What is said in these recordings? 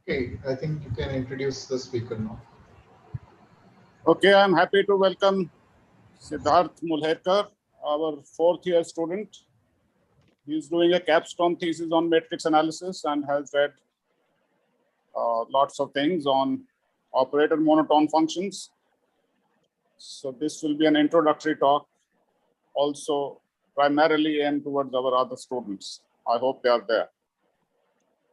Okay, I think you can introduce the speaker now. Okay, I'm happy to welcome Siddharth Mukherkar, our fourth year student. He's doing a capstone thesis on matrix analysis and has read lots of things on operator monotone functions. So this will be an introductory talk, also primarily aimed towards our other students. I hope they are there.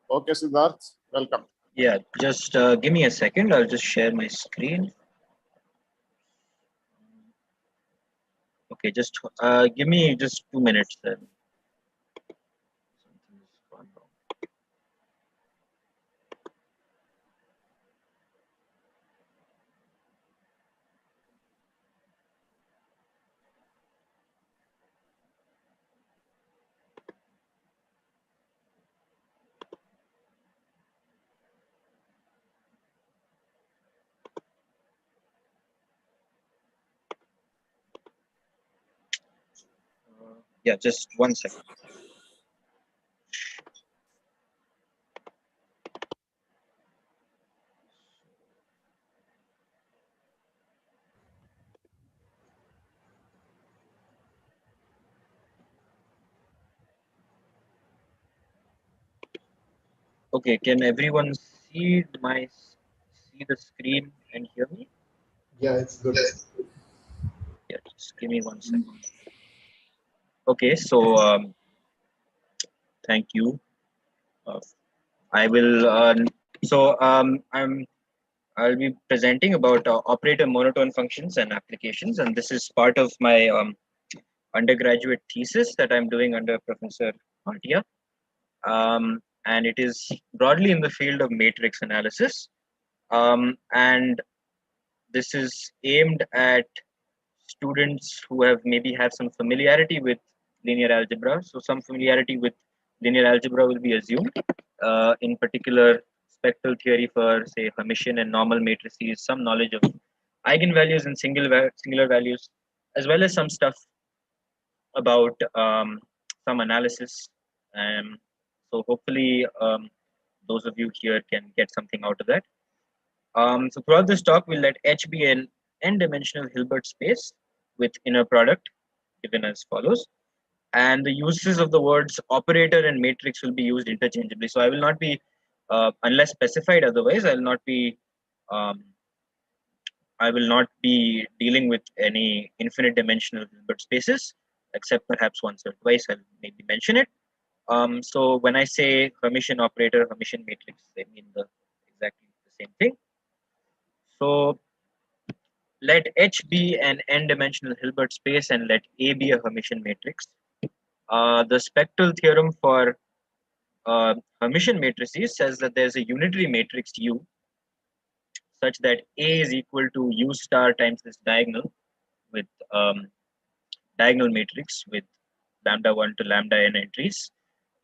Okay, Siddharth, welcome. Yeah, just give me a second. I'll just share my screen. Okay, just give me just 2 minutes then. Something's gone wrong. Yeah, just 1 second. Okay, can everyone see the screen and hear me? Yeah, it's good. Yeah, just give me 1 second. Okay, so thank you. Uh, I will. I'll be presenting about operator monotone functions and applications, and this is part of my undergraduate thesis that I'm doing under Professor Bhatia. And it is broadly in the field of matrix analysis. And this is aimed at students who have some familiarity with linear algebra. So some familiarity with linear algebra will be assumed. In particular, spectral theory for say Hermitian and normal matrices, some knowledge of eigenvalues and singular values, as well as some stuff about some analysis. So hopefully those of you here can get something out of that. So throughout this talk, we'll let H be an n-dimensional Hilbert space with inner product given as follows. And the uses of the words operator and matrix will be used interchangeably. So I will not be, unless specified otherwise, um, I will not be dealing with any infinite dimensional Hilbert spaces, except perhaps once or twice I'll maybe mention it. So when I say Hermitian operator, Hermitian matrix, they mean exactly the same thing. So let H be an n-dimensional Hilbert space and let A be a Hermitian matrix. The spectral theorem for Hermitian matrices says that there's a unitary matrix U such that A is equal to U star times this diagonal with diagonal matrix with lambda 1 to lambda n entries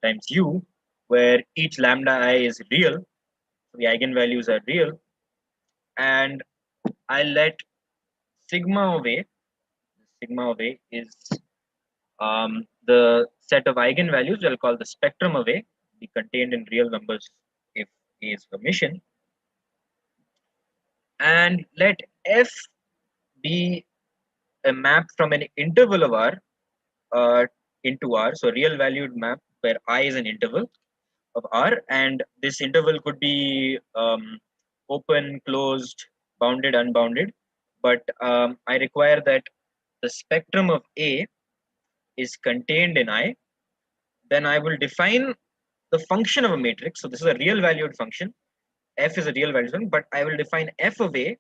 times U, where each lambda I is real, so the eigenvalues are real, and I let sigma of A is the set of eigenvalues I'll call the spectrum of A, be contained in real numbers if A is Hermitian, and let F be a map from an interval of R into R, so real valued map where I is an interval of R, and this interval could be open, closed, bounded, unbounded, but I require that the spectrum of A is contained in I. Then I will define the function of a matrix. So this is a real valued function. F is a real valued function, but I will define F of A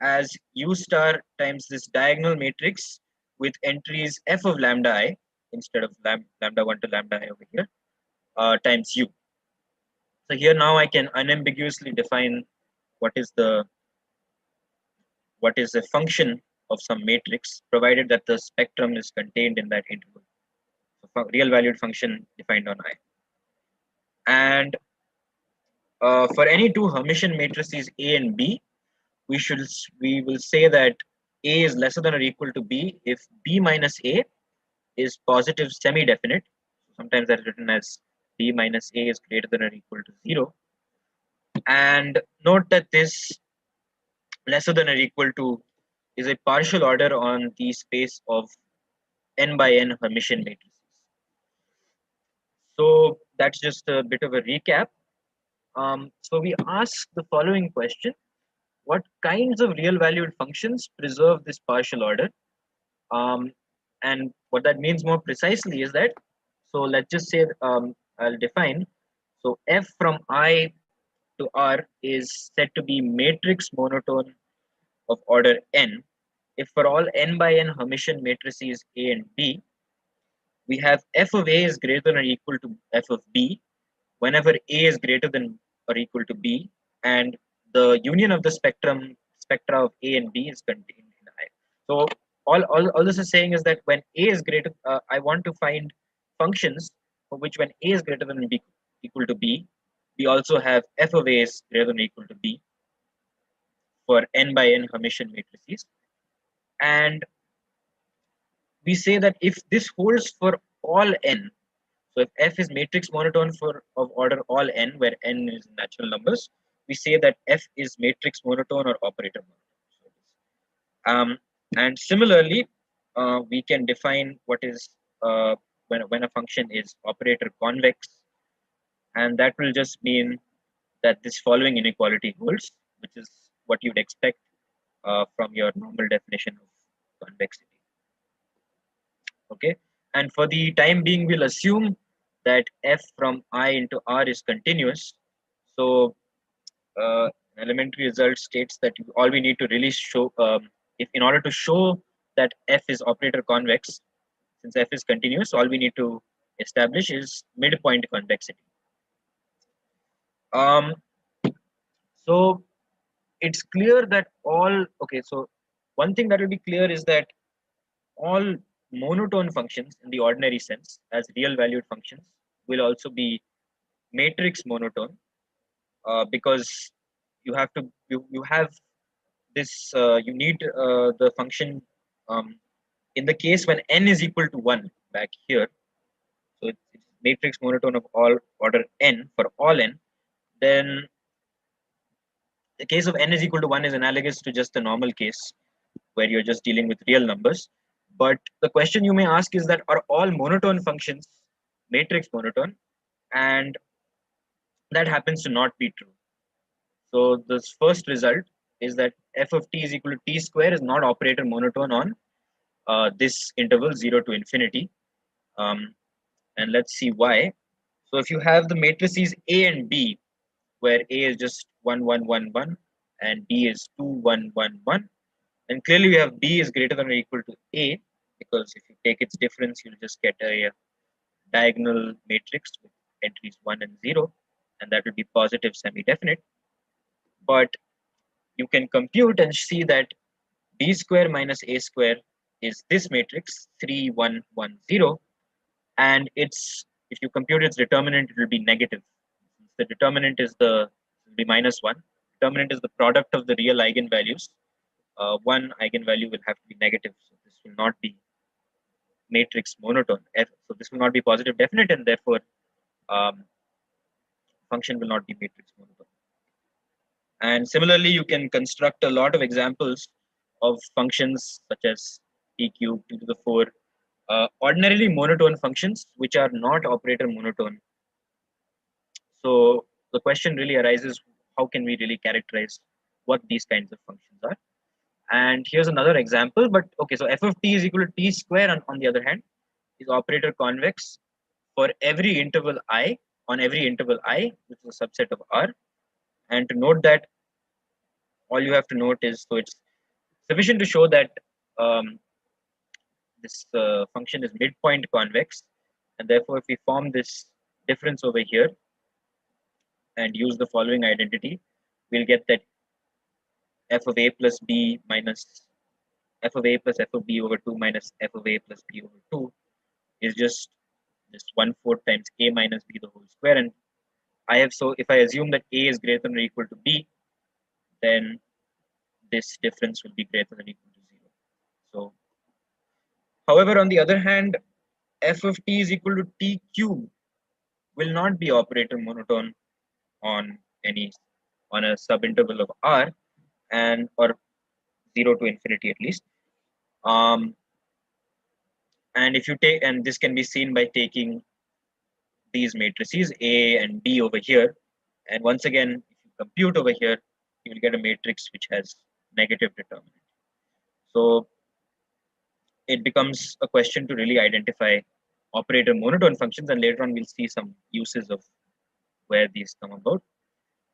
as U star times this diagonal matrix with entries F of lambda I instead of lambda 1 to lambda I over here times U. So here now I can unambiguously define what is the function of some matrix, provided that the spectrum is contained in that interval. So real valued function defined on I. And for any two Hermitian matrices A and B, we will say that A is lesser than or equal to B if B minus A is positive semi-definite. Sometimes that is written as B minus A is greater than or equal to 0. And note that this lesser than or equal to is a partial order on the space of n by n Hermitian matrices. So that's just a bit of a recap. So we ask the following question: what kinds of real valued functions preserve this partial order? And what that means more precisely is that, so let's just say, I'll define. So f from I to R is said to be matrix monotone of order n if for all n by n Hermitian matrices A and B, we have f of A is greater than or equal to f of B whenever A is greater than or equal to B, and the union of the spectra of A and B is contained in I. So all this is saying is that when A is greater, I want to find functions for which when A is greater than B equal to B, we also have f of A is greater than or equal to B for n by n Hermitian matrices. And we say that if this holds for all n, so if f is matrix monotone for of order all n, where n is natural numbers, we say that f is matrix monotone or operator monotone. And similarly, we can define what is when a function is operator convex, and that will just mean that this following inequality holds, which is what you'd expect from your normal definition of convexity. Okay, and for the time being, we'll assume that f from I into R is continuous. So elementary result states that all we need to really show, if in order to show that f is operator convex, since f is continuous, all we need to establish is midpoint convexity. So it's clear that all, okay, so one thing that will be clear is that all monotone functions in the ordinary sense as real valued functions will also be matrix monotone, because you have this, you need the function, in the case when n is equal to 1 back here, so it's matrix monotone of all order n for all n, then the case of n is equal to 1 is analogous to just the normal case where you're just dealing with real numbers. But the question you may ask is that, are all monotone functions matrix monotone? And that happens to not be true. So this first result is that f of t is equal to t square is not operator monotone on this interval 0 to infinity. And let's see why. So if you have the matrices A and B, where A is just 1, 1, 1, 1, and B is 2, 1, 1, 1, then clearly we have B is greater than or equal to A, because if you take its difference, you'll just get a diagonal matrix with entries 1 and 0, and that will be positive semi-definite. But you can compute and see that B square minus A square is this matrix 3, 1, 1, 0, and it's, if you compute its determinant, it will be negative. The determinant is the will be minus 1. Determinant is the product of the real eigenvalues. One eigenvalue will have to be negative, so this will not be matrix monotone. So this will not be positive definite, and therefore function will not be matrix monotone. And similarly, you can construct a lot of examples of functions such as p cubed, 2 to the 4, ordinarily monotone functions which are not operator monotone. So the question really arises, how can we really characterize what these kinds of functions are? And here's another example, but okay, so f of t is equal to t square, on the other hand, is operator convex for every interval I, on every interval I, which is a subset of R. And to note that, all you have to note is, so it's sufficient to show that this function is midpoint convex, and therefore if we form this difference over here and use the following identity, we'll get that f of a plus b minus f of a plus f of b over 2 minus f of a plus b over 2 is just 1/4 times a minus b the whole square. And I have, so if I assume that a is greater than or equal to b, then this difference will be greater than or equal to 0. So, however, on the other hand, f of t is equal to t cube will not be operator monotone on any on a subinterval of R, and or 0 to infinity at least. And if you take, and this can be seen by taking these matrices A and B over here, and once again, if you compute over here, you will get a matrix which has negative determinant. So it becomes a question to really identify operator monotone functions, and later on we'll see some uses of where these come about.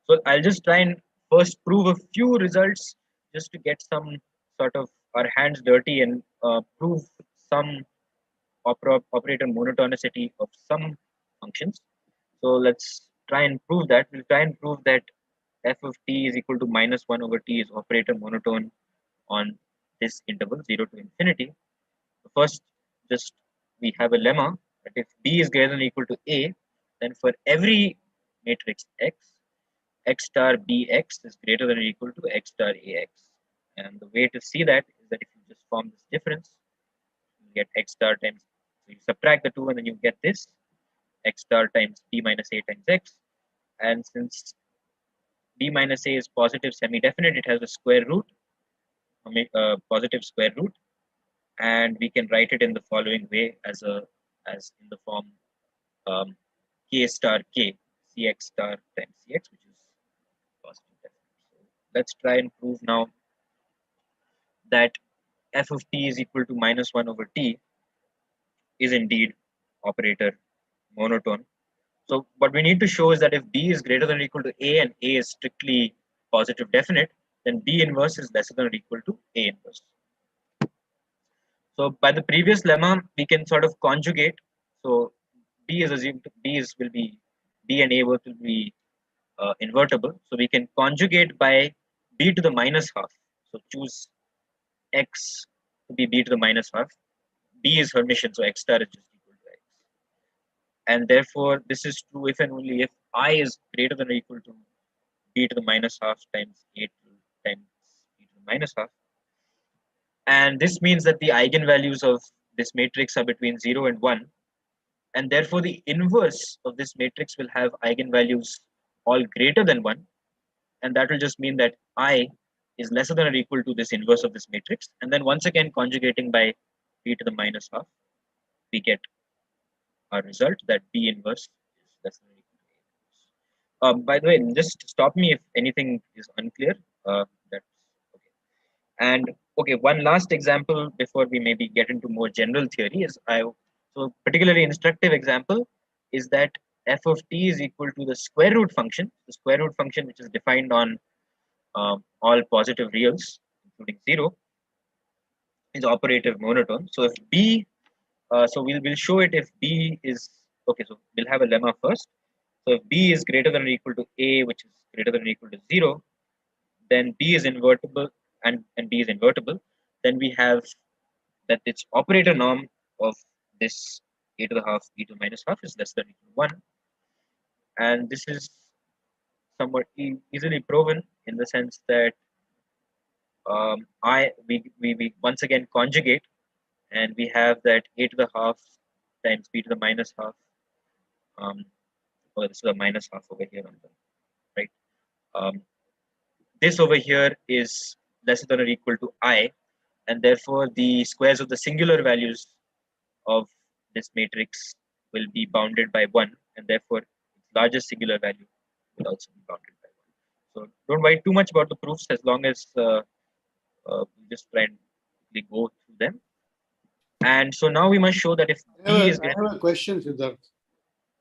So I'll just try and first prove a few results just to get some sort of our hands dirty and prove some operator monotonicity of some functions. So let's try and prove that. We'll try and prove that f of t is equal to minus 1 over t is operator monotone on this interval 0 to infinity. So first, just we have a lemma that if b is greater than or equal to a, then for every matrix x star bx is greater than or equal to x star ax. And the way to see that is that if you just form this difference, you get x star times, so you subtract the two and then you get this x star times b minus a times x. And since b minus a is positive semi-definite, it has a square root, a positive square root, and we can write it in the following way as in the form k star k cx star times cx, which is positive definite. So let's try and prove now that f of t is equal to minus 1 over t is indeed operator monotone. So what we need to show is that if b is greater than or equal to a and a is strictly positive definite, then b inverse is lesser than or equal to a inverse. So by the previous lemma, we can sort of conjugate. So b is assumed will be b and a both will be invertible. So we can conjugate by b to the minus half. So choose x to be b to the minus half. B is Hermitian, so x star is just equal to x. And therefore, this is true if and only if I is greater than or equal to b to the minus half times a times b to the minus half. And this means that the eigenvalues of this matrix are between 0 and 1. And therefore, the inverse of this matrix will have eigenvalues all greater than 1. And that will just mean that I is lesser than or equal to this inverse of this matrix. And then once again, conjugating by b to the minus half, we get our result that b inverse is less than or equal to a inverse. By the way, just stop me if anything is unclear. That's okay. And okay, one last example before we maybe get into more general theory is so particularly instructive example is that f of t is equal to the square root function, which is defined on all positive reals, including 0, is operative monotone. So if b, so we'll show it if b is, okay, so we'll have a lemma first. So if b is greater than or equal to a, which is greater than or equal to 0, then b is invertible and b is invertible. Then we have that its operator norm of this a to the half b to the minus half is less than or equal to 1. And this is somewhat easily proven in the sense that we once again conjugate, and we have that a to the half times b to the minus half. This is a minus half over here on the right. This over here is lesser than or equal to I, and therefore the squares of the singular values of this matrix will be bounded by 1, and therefore its largest singular value will also be bounded by 1. So don't worry too much about the proofs as long as we just try and go through them. And so now we must show that if b is greater. I have a question, Siddharth.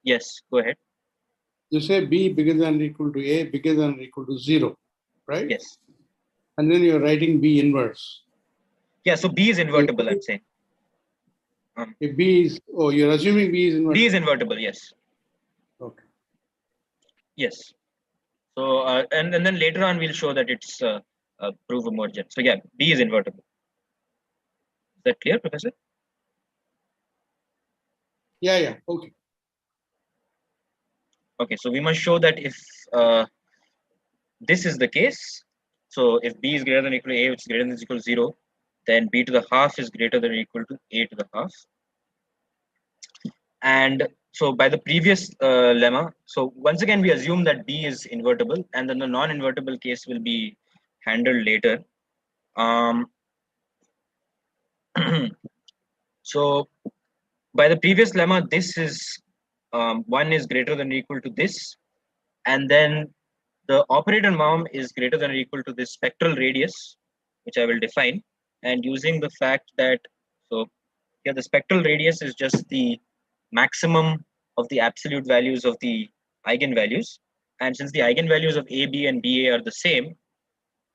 Yes, go ahead. You say b bigger than or equal to a, bigger than or equal to 0, right? Yes. And then you're writing b inverse. Yeah, so b is invertible, I'm saying. If b is, oh, you're assuming b is invertible. B is invertible, yes. Okay. Yes. So, and then later on, we'll show that it's prove more general. So, yeah, B is invertible. Is that clear, Professor? Yeah. Okay. Okay, so we must show that if this is the case, so if B is greater than or equal to A, which is greater than or equal to 0, then B to the half is greater than or equal to A to the half. And so by the previous lemma, so once again, we assume that B is invertible, and then the non-invertible case will be handled later. Um, so by the previous lemma, this is 1 is greater than or equal to this, and then the operator norm is greater than or equal to this spectral radius, which I will define, and using the fact that, so here the spectral radius is just the maximum of the absolute values of the eigenvalues, and since the eigenvalues of A, B, and BA are the same,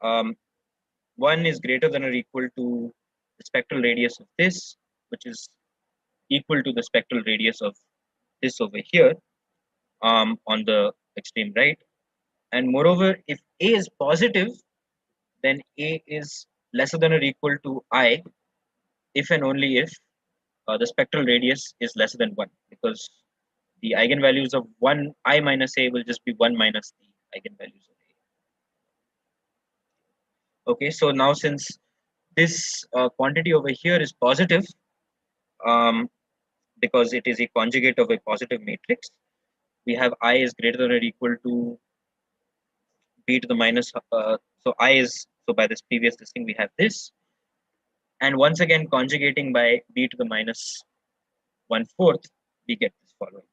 1 is greater than or equal to the spectral radius of this, which is equal to the spectral radius of this over here on the extreme right. And moreover, if A is positive, then A is lesser than or equal to I, if and only if the spectral radius is lesser than 1, because the eigenvalues of 1 I minus A will just be 1 minus the eigenvalues of A. Okay, so now since this quantity over here is positive, because it is a conjugate of a positive matrix, we have I is greater than or equal to B to the minus, so I is, so by this previous thing we have this, and once again conjugating by B to the minus 1/4, we get this following.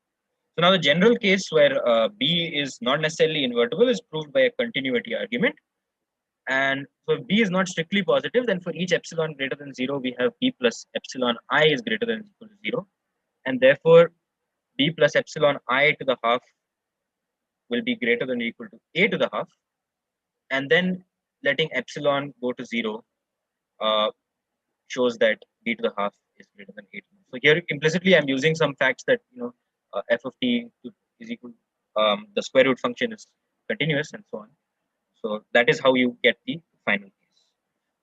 So now the general case where B is not necessarily invertible is proved by a continuity argument. And so if B is not strictly positive, then for each epsilon greater than 0, we have B plus epsilon I is greater than or equal to 0. And therefore, B plus epsilon I to the half will be greater than or equal to A to the half. And then letting epsilon go to 0 shows that B to the half is greater than 8. So here implicitly I'm using some facts that f of t is equal, the square root function is continuous and so on. So that is how you get the final case.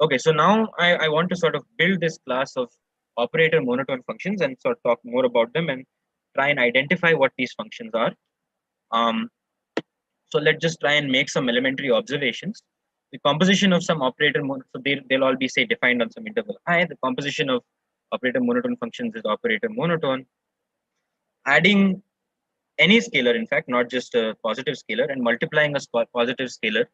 Okay, so now I want to sort of build this class of operator monotone functions and sort of talk more about them and try and identify what these functions are. So let's just try and make some elementary observations. The composition of some operator, so they'll all be say defined on some interval I. The composition of operator monotone functions is operator monotone. Adding any scalar, in fact, not just a positive scalar, and multiplying a positive scalar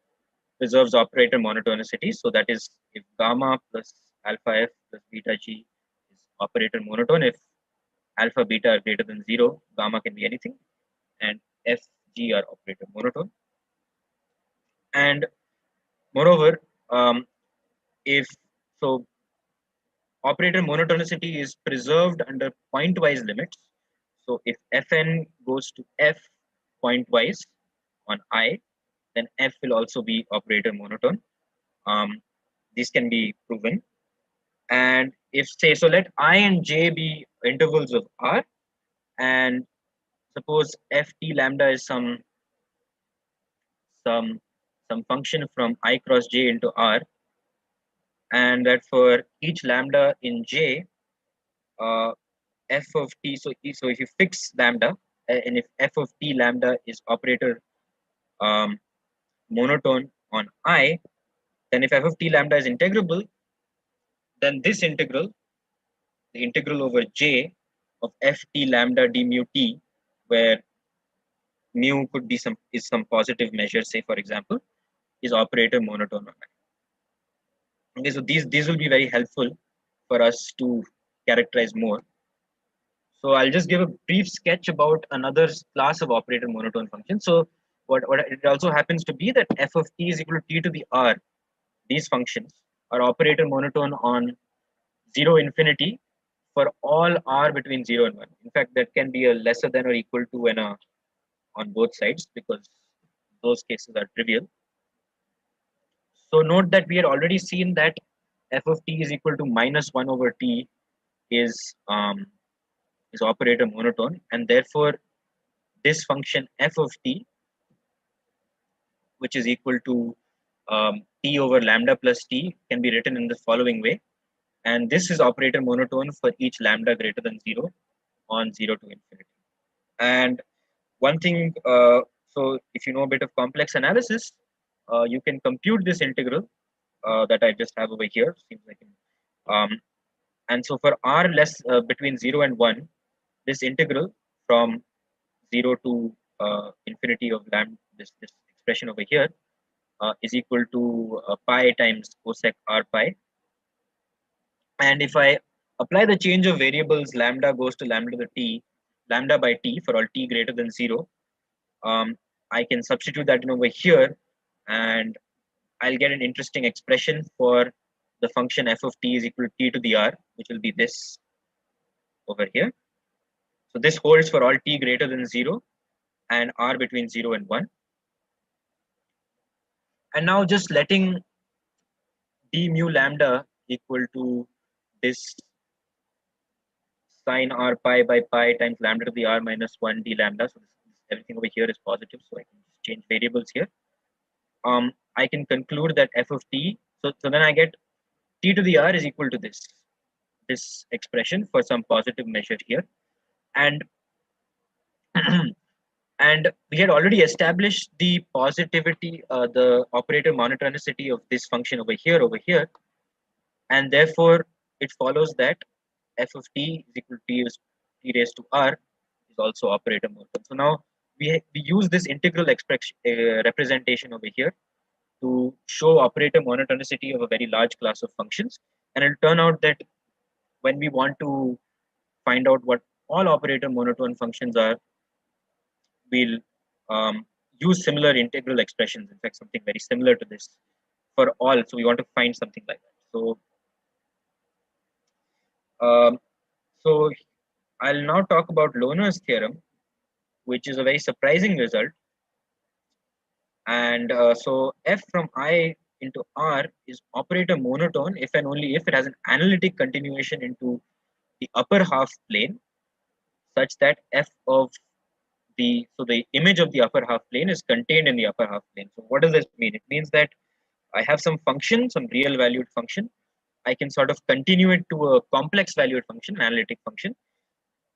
preserves operator monotonicity. So that is, if gamma plus alpha f plus beta g is operator monotone, if alpha beta are greater than 0, gamma can be anything, and f g are operator monotone. And moreover, if so, operator monotonicity is preserved under pointwise limits. So if fn goes to f pointwise on I, then f will also be operator monotone. These can be proven. And if say, so let I and j be intervals of R, and suppose ft lambda is some function from I cross j into R, and that for each lambda in j, f of t, so if you fix lambda, and if f of t lambda is operator monotone on I, then if f of t lambda is integrable, then this integral, the integral over j of f t lambda d mu t, where mu could be some positive measure, say for example, is operator monotone on I. Okay, so these will be very helpful for us to characterize more. So I'll just give a brief sketch about another class of operator monotone function. So what it also happens to be that f of t is equal to t to the r. These functions are operator monotone on 0 infinity for all r between 0 and 1. In fact, that can be a lesser than or equal to and a on both sides, because those cases are trivial. So note that we had already seen that f of t is equal to minus 1 over t is operator monotone, and therefore this function f of t, which is equal to t over lambda plus t, can be written in the following way. And this is operator monotone for each lambda greater than 0 on 0 to infinity. And one thing, so if you know a bit of complex analysis, you can compute this integral that I just have over here. Seems like, and so for r less between 0 and 1, this integral from 0 to infinity of lambda, this expression over here, is equal to pi times cosec r pi. And if I apply the change of variables, lambda goes to lambda by t for all t greater than 0, I can substitute that in over here, and I'll get an interesting expression for the function f of t is equal to t to the r, which will be this over here. So this holds for all t greater than 0 and r between 0 and 1. And now just letting d mu lambda equal to this sine r pi by pi times lambda to the r minus 1 d lambda. So everything over here is positive, so I can just change variables here. I can conclude that f of t, so then I get t to the r is equal to this expression for some positive measure here. And and we had already established the positivity, the operator monotonicity of this function over here, and therefore it follows that f of t is equal to t raised to r is also operator monotone. So now we use this integral expression representation over here to show operator monotonicity of a very large class of functions, and it'll turn out that when we want to find out what all operator monotone functions are, we'll use similar integral expressions. In fact, something very similar to this for all. So we want to find something like that. So I'll now talk about Lowner's theorem, which is a very surprising result. And so f from I into R is operator monotone if and only if it has an analytic continuation into the upper half plane, such that f of the image of the upper half plane is contained in the upper half plane. So what does this mean? It means that I have some function, some real valued function. I can sort of continue it to a complex valued function, an analytic function,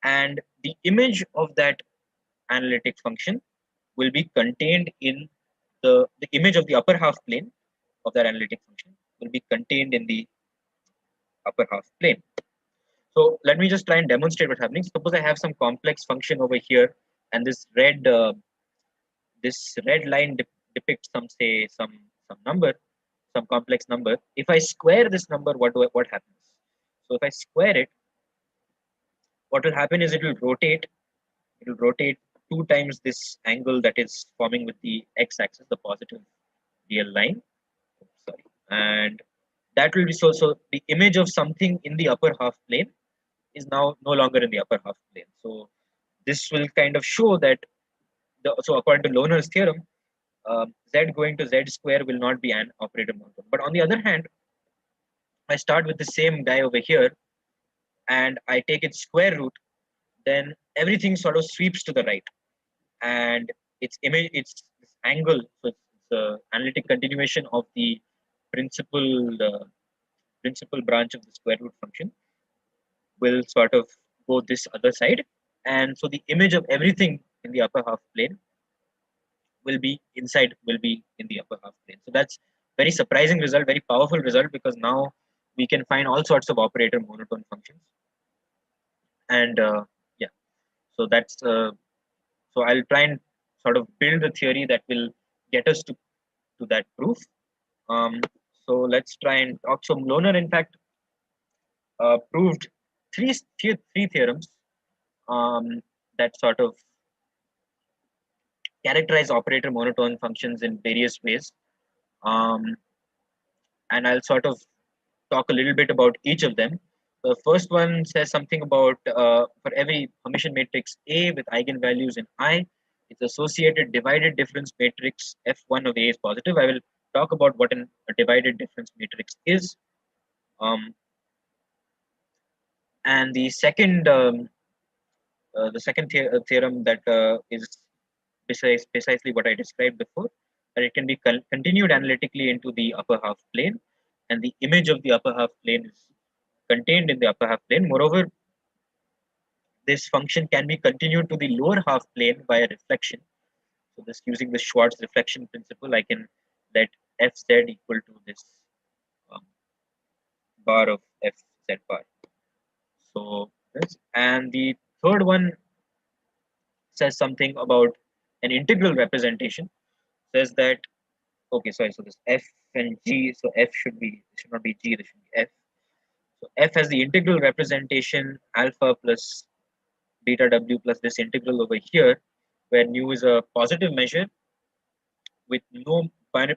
and the image of that analytic function will be contained in the image of the upper half plane of that analytic function will be contained in the upper half plane. So let me just try and demonstrate what's happening. Suppose I have some complex function over here, and this red line depicts some number, some complex number. If I square this number, what happens? So if I square it, what will happen is it will rotate 2 times this angle that is forming with the x-axis, the positive real line. Sorry, and that will be so the image of something in the upper half plane is now no longer in the upper half plane. So this will kind of show that so according to Lowner's theorem, z going to z square will not be an operator monotone. But on the other hand, I start with the same guy over here and I take its square root, then everything sort of sweeps to the right, and its image, its this angle, so it's the analytic continuation of the principal branch of the square root function will sort of go this other side, and so the image of everything in the upper half plane will be in the upper half plane. So that's very surprising result, very powerful result, because now we can find all sorts of operator monotone functions. And yeah, so that's so I'll try and sort of build a theory that will get us to that proof. So let's try and talk. So Lowner, in fact, proved three theorems that sort of characterize operator monotone functions in various ways. And I'll sort of talk a little bit about each of them. The first one says something about for every Hermitian matrix A with eigenvalues in I, its associated divided difference matrix F1 of A is positive. I will talk about what a divided difference matrix is. And the second theorem that is precisely what I described before, that it can be continued analytically into the upper half plane, and the image of the upper half plane is contained in the upper half plane. Moreover, this function can be continued to the lower half plane by a reflection. So this, using the Schwartz reflection principle, I can let fz equal to this bar of fz bar. So this, and the third one says something about an integral representation. Says that, okay, sorry, so this f and g, so f should not be g, this should be f. So f has the integral representation alpha plus beta w plus this integral over here, where nu is a positive measure with no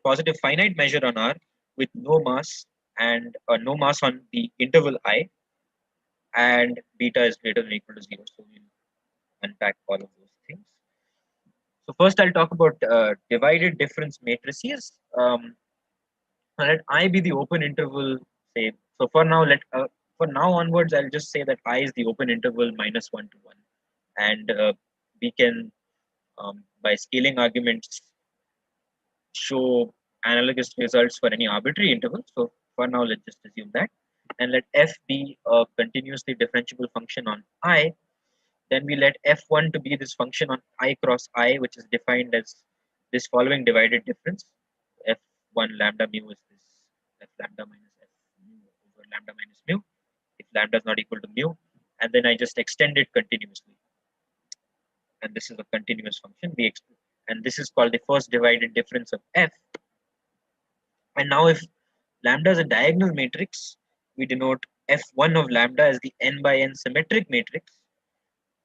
positive finite measure on R with no mass and no mass on the interval I, and beta is greater than or equal to 0. So we'll unpack all of those things. So first I'll talk about divided difference matrices. Let I be the open interval, say, so for now onwards, I'll just say that I is the open interval -1 to 1. And we can, by scaling arguments, show analogous results for any arbitrary interval. So for now, let's just assume that. And let f be a continuously differentiable function on I. Then we let f1 to be this function on I cross I, which is defined as this following divided difference. F1 lambda mu is this f lambda minus f mu over lambda minus mu, if lambda is not equal to mu. And then I just extend it continuously. And this is a continuous function. And this is called the first divided difference of f. And now if lambda is a diagonal matrix, we denote f1 of lambda as the n by n symmetric matrix,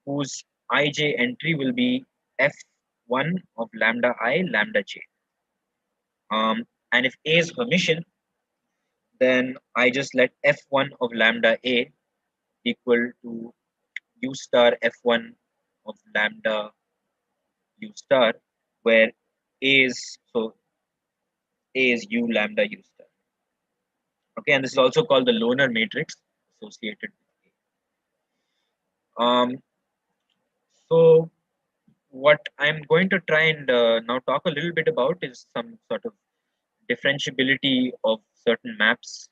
whose ij entry will be f1 of lambda I lambda j. And if A is Hermitian, then I just let f1 of lambda A equal to u star f1 of lambda u star, where A is u lambda u star. Okay, and this is also called the Lowner matrix associated with A. So what I'm going to try and now talk a little bit about is some sort of differentiability of certain maps,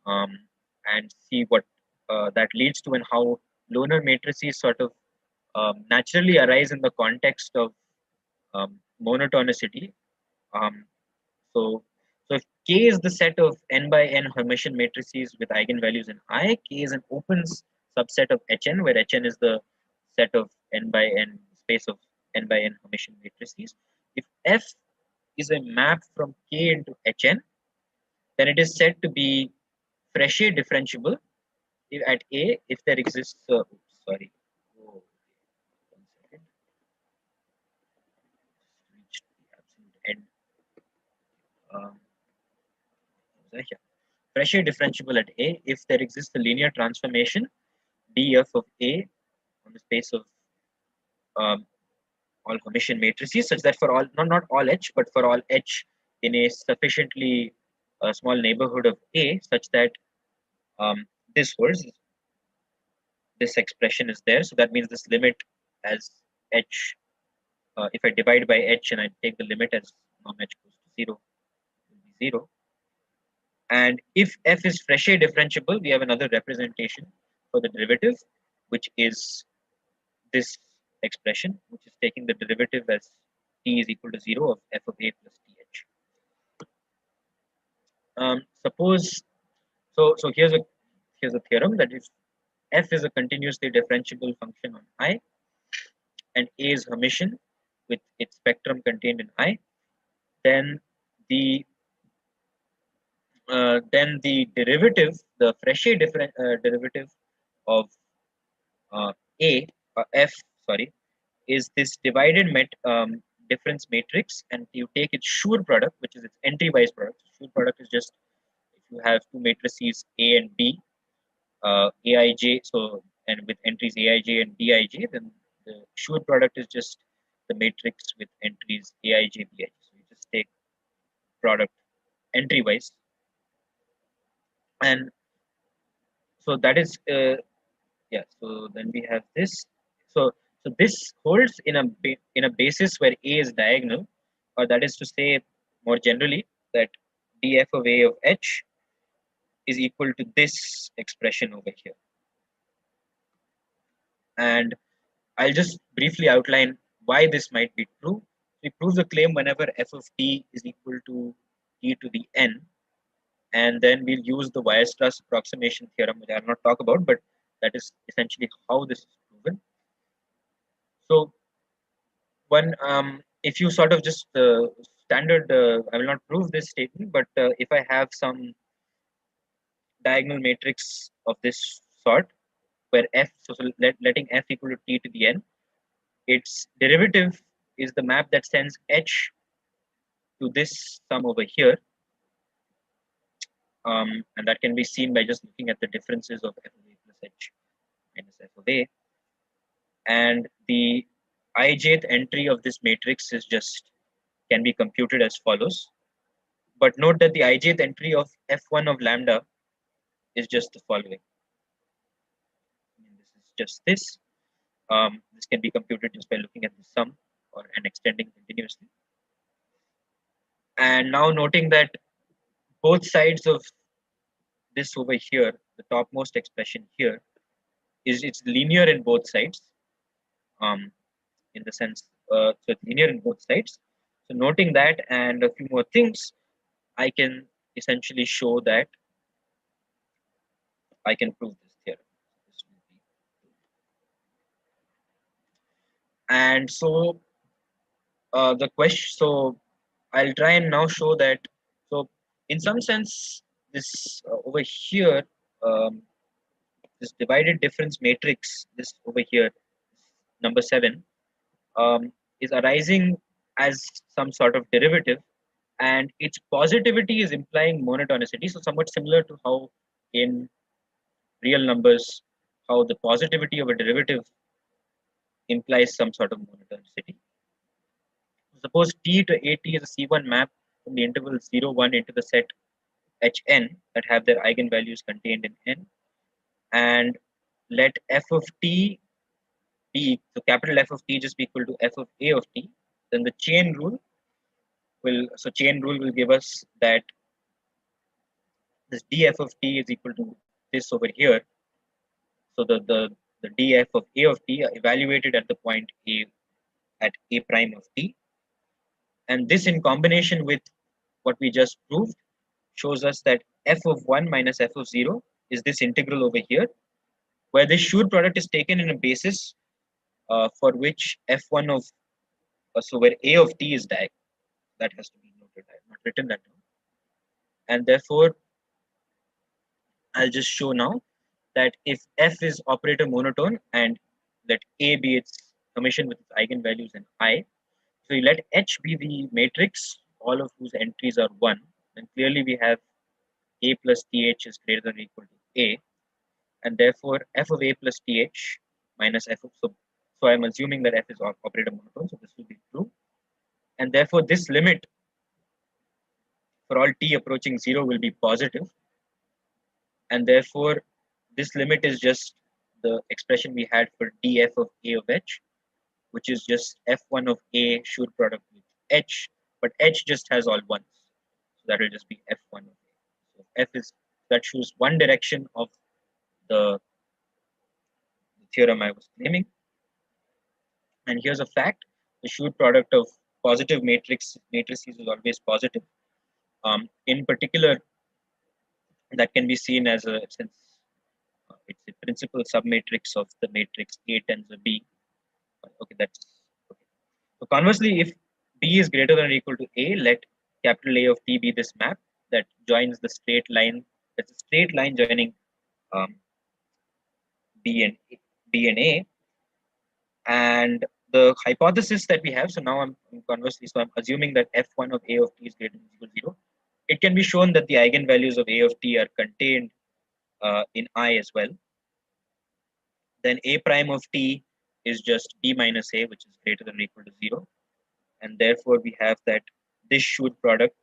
and see what that leads to, and how Lowner matrices sort of naturally arise in the context of monotonicity. Um, so if K is the set of n by n Hermitian matrices with eigenvalues in I, K is an open subset of Hn, where Hn is the set of n by n space of n by n Hermitian matrices. If F is a map from K into Hn, then it is said to be Frechet differentiable at A if there exists. Sorry. Oh, 1 second. Reached the absolute end. Yeah. Frechet differentiable at A if there exists a linear transformation df of A on the space of all Hermitian matrices, such that for all, not all H, but for all H in a sufficiently small neighborhood of A, such that this holds, this expression is there. So that means this limit as H, if I divide by H and I take the limit as norm H goes to 0, will be 0. And if f is Frechet differentiable, we have another representation for the derivative, which is this expression, which is taking the derivative as t is equal to 0 of f of a plus th. Suppose, so here's a theorem that if f is a continuously differentiable function on I, and a is Hermitian with its spectrum contained in I, then the derivative, the Frechet derivative of A, f, sorry, is this divided difference matrix, and you take its Schur product, which is its entry-wise product. Schur product is just if you have two matrices A and B, Aij, so and with entries Aij and Bij, then the Schur product is just the matrix with entries Aij, Bij. So you just take product entry-wise, and so that is yeah. So then we have this. So this holds in a basis where A is diagonal, or that is to say, more generally, that df of A of H is equal to this expression over here. And I'll just briefly outline why this might be true. We prove the claim whenever f of t is equal to t to the n, and then we'll use the Weierstrass approximation theorem, which I'll not talk about, but that is essentially how this is proven. So one, if you sort of just standard, I will not prove this statement, but if I have some diagonal matrix of this sort, where f, so letting f equal to t to the n, its derivative is the map that sends h to this sum over here, and that can be seen by just looking at the differences of f of a plus h minus f of a, and the ijth entry of this matrix is just can be computed as follows. But note that the ijth entry of f1 of lambda is just the following. This is just this. This can be computed just by looking at the sum and extending continuously. And now noting that both sides of this over here, the topmost expression here, it's linear in both sides. In the sense, so it's linear in both sides. So noting that and a few more things, I can essentially show that I can prove this theorem. And so the question, so I'll try and now show that. So in some sense, this over here, this divided difference matrix, this over here, number 7, is arising as some sort of derivative, and its positivity is implying monotonicity. So somewhat similar to how in real numbers, how the positivity of a derivative implies some sort of monotonicity. Suppose T to AT is a C1 map from the interval 0, 1 into the set Hn that have their eigenvalues contained in n, and let f of t be, so capital F of t just be equal to f of a of t, then the chain rule will give us that this df of t is equal to this over here. So the df of a of t evaluated at the point a at a prime of t, and this in combination with what we just proved shows us that f of 1 minus f of 0 is this integral over here, where this Schur product is taken in a basis for which f1 of, so where a of t is diagonal. That has to be noted. I have not written that down. And therefore, I'll just show now that if f is operator monotone and let a be its summation with its eigenvalues and I, so you let H be the matrix, all of whose entries are 1, then clearly we have A plus TH is greater than or equal to A, and therefore f of A plus TH minus f of, so I'm assuming that f is operator monotone, so this will be true, and therefore this limit for all t approaching 0 will be positive, and therefore this limit is just the expression we had for df of A of H, which is just f1 of A Schur product with H, but H just has all ones. So that will just be f1 of A. So f is, that shows one direction of the theorem I was claiming. And here's a fact: the Schur product of positive matrices is always positive. In particular, that can be seen as a, since it's a principal submatrix of the matrix A tens of B. Okay, that's okay. So conversely, if B is greater than or equal to A, let capital A of T be this map that joins the straight line. That's a straight line joining B and A. And the hypothesis that we have, so now I'm conversely, so I'm assuming that f1 of A of T is greater than or equal to 0. It can be shown that the eigenvalues of A of T are contained in I as well. Then A prime of T is just B minus A, which is greater than or equal to 0. And therefore we have that this Schur product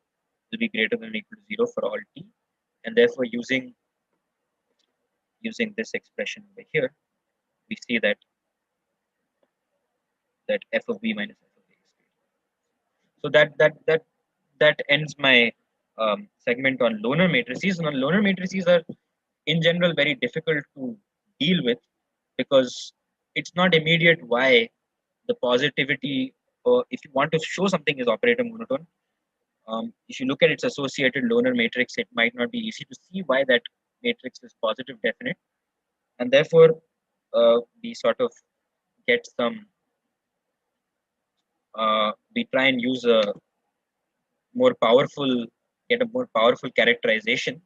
will be greater than or equal to 0 for all t, and therefore using this expression over here, we see that f of b minus f of a is greater. So that ends my segment on Lowner matrices. And Lowner matrices are in general very difficult to deal with because it's not immediate why the positivity, or if you want to show something is operator monotone, if you look at its associated Lowner matrix, it might not be easy to see why that matrix is positive definite, and therefore we sort of get some we try and use a more powerful, get a more powerful characterization.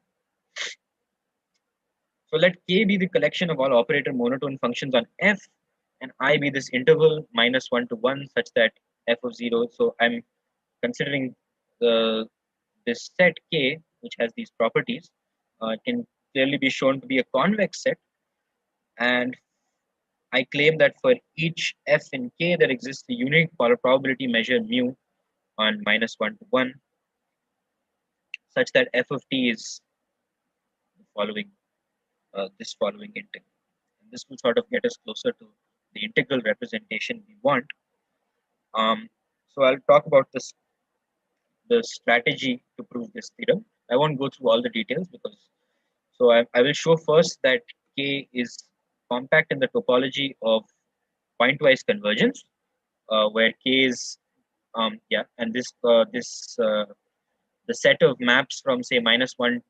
So let K be the collection of all operator monotone functions on F, and I be this interval -1 to 1 such that F of 0. So I'm considering the this set K, which has these properties, can clearly be shown to be a convex set. And I claim that for each F in K, there exists a unique probability measure mu on -1 to 1, such that F of t is the following, this following integral. And this will sort of get us closer to the integral representation we want. So I'll talk about the strategy to prove this theorem. I won't go through all the details because, so I will show first that K is compact in the topology of pointwise convergence, where K is, and the set of maps from say -1,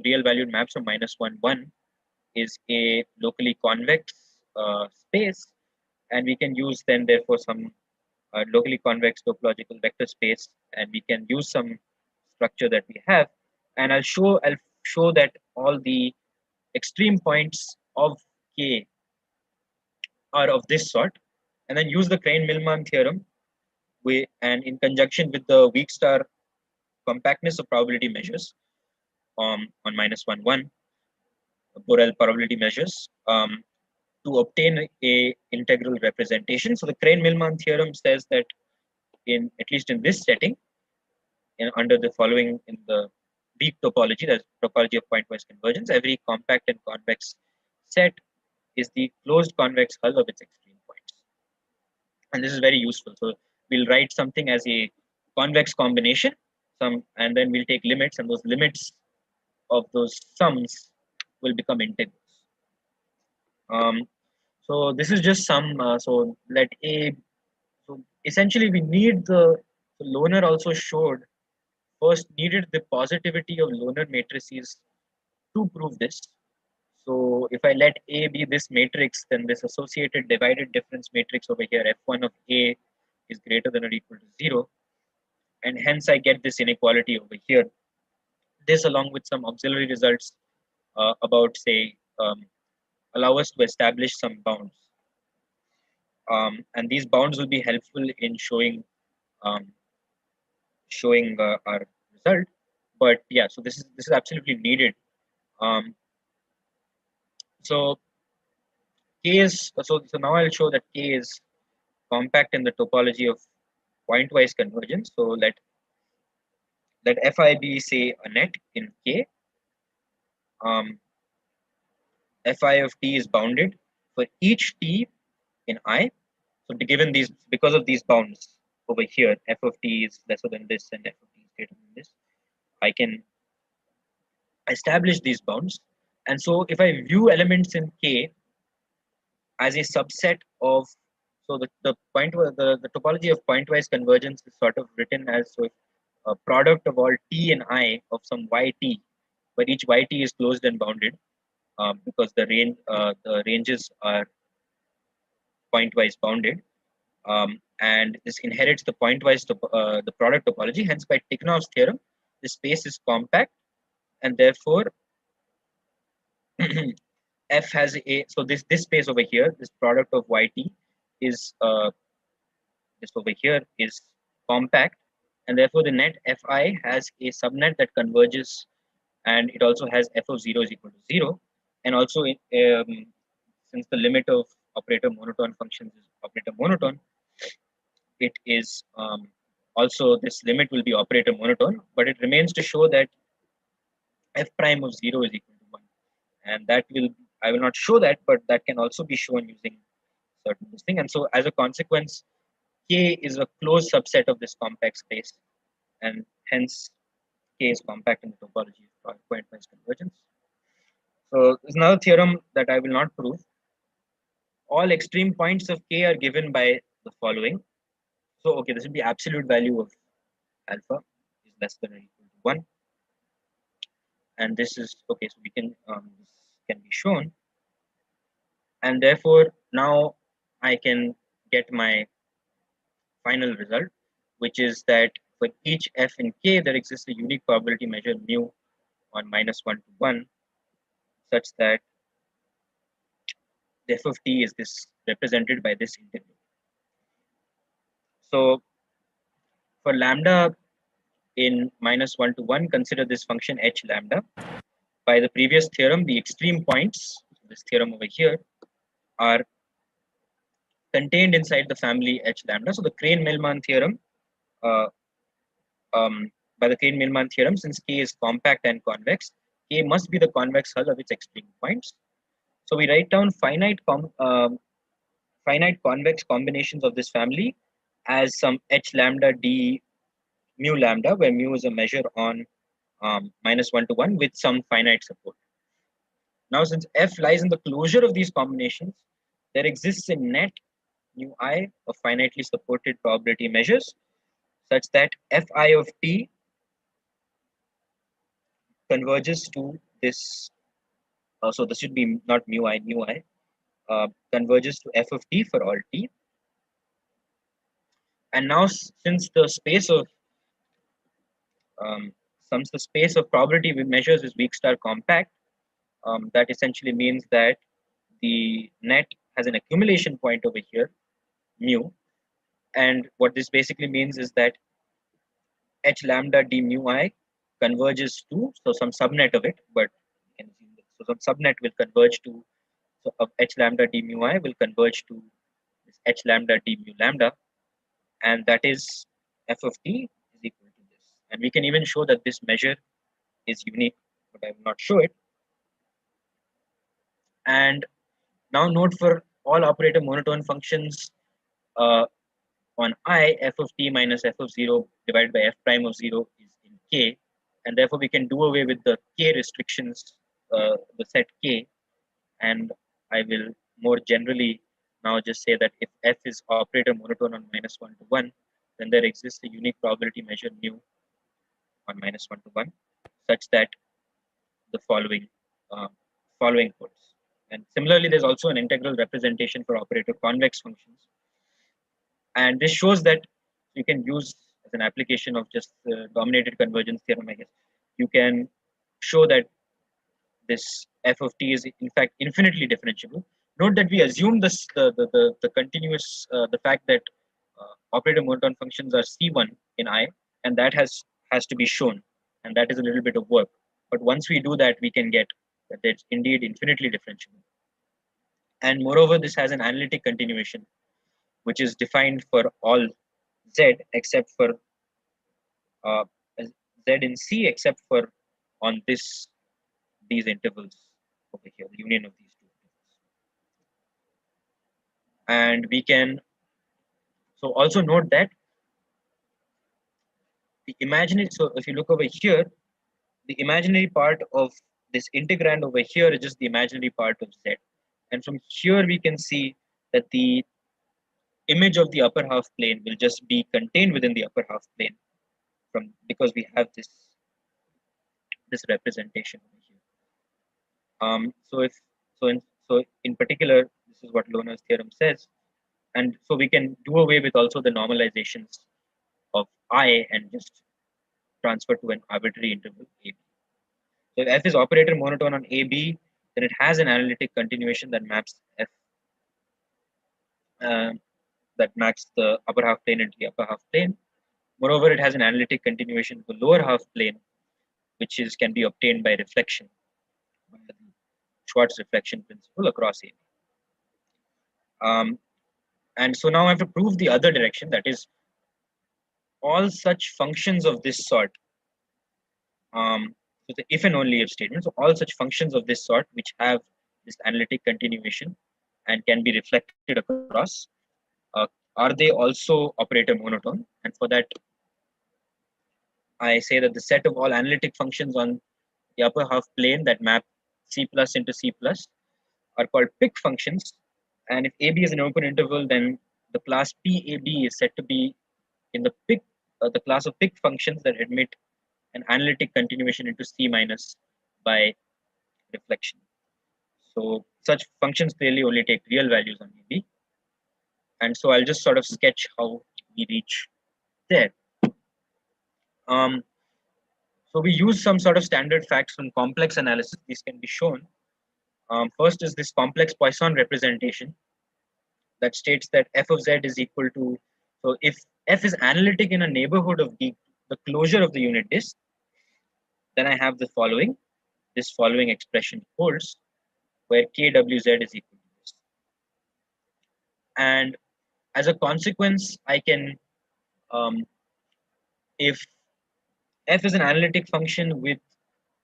real valued maps from -1, 1 is a locally convex space, and we can use then therefore some locally convex topological vector space, and we can use some structure that we have, and I'll show that all the extreme points of K are of this sort, and then use the Crane-Milman theorem, and in conjunction with the weak star compactness of probability measures on -1, 1, Borel probability measures, to obtain a integral representation. So the Crane-Milman theorem says that at least in this setting, under the following, in the weak topology, that's topology of pointwise convergence, every compact and convex set is the closed convex hull of its extreme points. And this is very useful. So we'll write something as a convex combination, and then we'll take limits, and those limits of those sums will become integrals. So this is just some, so let A, so essentially we need so Lowner also showed, first needed the positivity of Lowner matrices to prove this. So if I let A be this matrix, then this associated divided difference matrix over here, F1 of A is greater than or equal to 0. And hence I get this inequality over here. This, along with some auxiliary results about, say, allow us to establish some bounds. And these bounds will be helpful in showing our result. But yeah, so this is absolutely needed. So K is, so now I'll show that K is compact in the topology of pointwise convergence. So let Fi be, say, a net in K. Fi of t is bounded for each t in I. So given these, because of these bounds over here, f of t is lesser than this and f of t is greater than this, I can establish these bounds. And so if I view elements in K as a subset of, so the topology of pointwise convergence is sort of written as, so if a product of all t and I of some yt, where each yt is closed and bounded, because the ranges are pointwise bounded, and this inherits the pointwise the product topology. Hence, by Tikhonov's theorem, this space is compact, and therefore F has a, so this space over here, this product of yt is this over here is compact, and therefore the net Fi has a subnet that converges, and it also has f of 0 is equal to 0, and also since the limit of operator monotone functions is operator monotone, it is also, this limit will be operator monotone, but it remains to show that f prime of 0 is equal to 1, and that will, I will not show that, but that can also be shown using certain this thing. And so as a consequence, K is a closed subset of this compact space, and hence K is compact in the topology of pointwise convergence. So there's another theorem that I will not prove. All extreme points of K are given by the following. So okay, this will be absolute value of alpha is less than or equal to 1, and this is okay. So we can this can be shown, and therefore now I can get my final result, which is that for each f in k, there exists a unique probability measure mu on -1 to 1, such that the f of t is this represented by this integral. So for lambda in -1 to 1, consider this function h lambda. By the previous theorem, the extreme points, this theorem over here, are contained inside the family h lambda. So the Crane-Millman theorem, uh, by the Crane-Millman theorem, since k is compact and convex, k must be the convex hull of its extreme points. So we write down finite convex combinations of this family as some h lambda d mu lambda, where mu is a measure on -1 to 1 with some finite support. Now, since f lies in the closure of these combinations, there exists a net mu I of finitely supported probability measures such that fi of t converges to this. So this should be not mu I, converges to f of t for all t. And now, since the space of probability measures is weak star compact, that essentially means that the net has an accumulation point over here, mu. And what this basically means is that h lambda d mu I converges to, so some subnet of it, but so some subnet will converge to, so of h lambda d mu I will converge to this h lambda d mu lambda, and that is f of t is equal to this. And we can even show that this measure is unique, but I will not show it. And now note for all operator monotone functions on I, f of t minus f of 0 divided by f prime of 0 is in k, and therefore we can do away with the k restrictions, the set k, and I will more generally now just say that if f is operator monotone on -1 to 1, then there exists a unique probability measure mu on -1 to 1, such that the uh, following holds. And similarly, there's also an integral representation for operator convex functions. And this shows that you can use as an application of just the dominated convergence theorem, I guess. You can show that this f of t is in fact infinitely differentiable. Note that we assume this the continuous the fact that operator monotone functions are C1 in I, and that has to be shown, and that is a little bit of work. But once we do that, we can get that it's indeed infinitely differentiable. And moreover, this has an analytic continuation, which is defined for all z except for uh, z in C, except for on these intervals over here, the union of these two intervals. And we can so also note that the imaginary, so if you look over here, the imaginary part of this integrand over here is just the imaginary part of z. And from here we can see that the image of the upper half plane will just be contained within the upper half plane because we have this representation over here. So in particular, this is what Lowner's theorem says, and so we can do away with also the normalizations of I and just transfer to an arbitrary interval AB. So if f is operator monotone on AB, then it has an analytic continuation that maps f that maps the upper half plane into the upper half plane. Moreover, it has an analytic continuation of the lower half plane, which can be obtained by reflection, by the Schwartz reflection principle across AB. And so now I have to prove the other direction, that is, all such functions of this sort, so the if and only if statement, so all such functions of this sort which have this analytic continuation and can be reflected across, are they also operator monotone? And for that, I say that the set of all analytic functions on the upper half plane that map C plus into C plus are called pick functions. And if AB is an open interval, then the class PAB is said to be in the class of pick functions that admit an analytic continuation into C minus by reflection. So such functions clearly only take real values on AB. And so I'll just sort of sketch how we reach there. So we use some sort of standard facts from complex analysis. These can be shown. First is this complex Poisson representation that states that f of z is equal to, so if f is analytic in a neighborhood of the closure of the unit disk, then I have the following. This following expression holds, where kwz is equal to this. And as a consequence, I can, if f is an analytic function with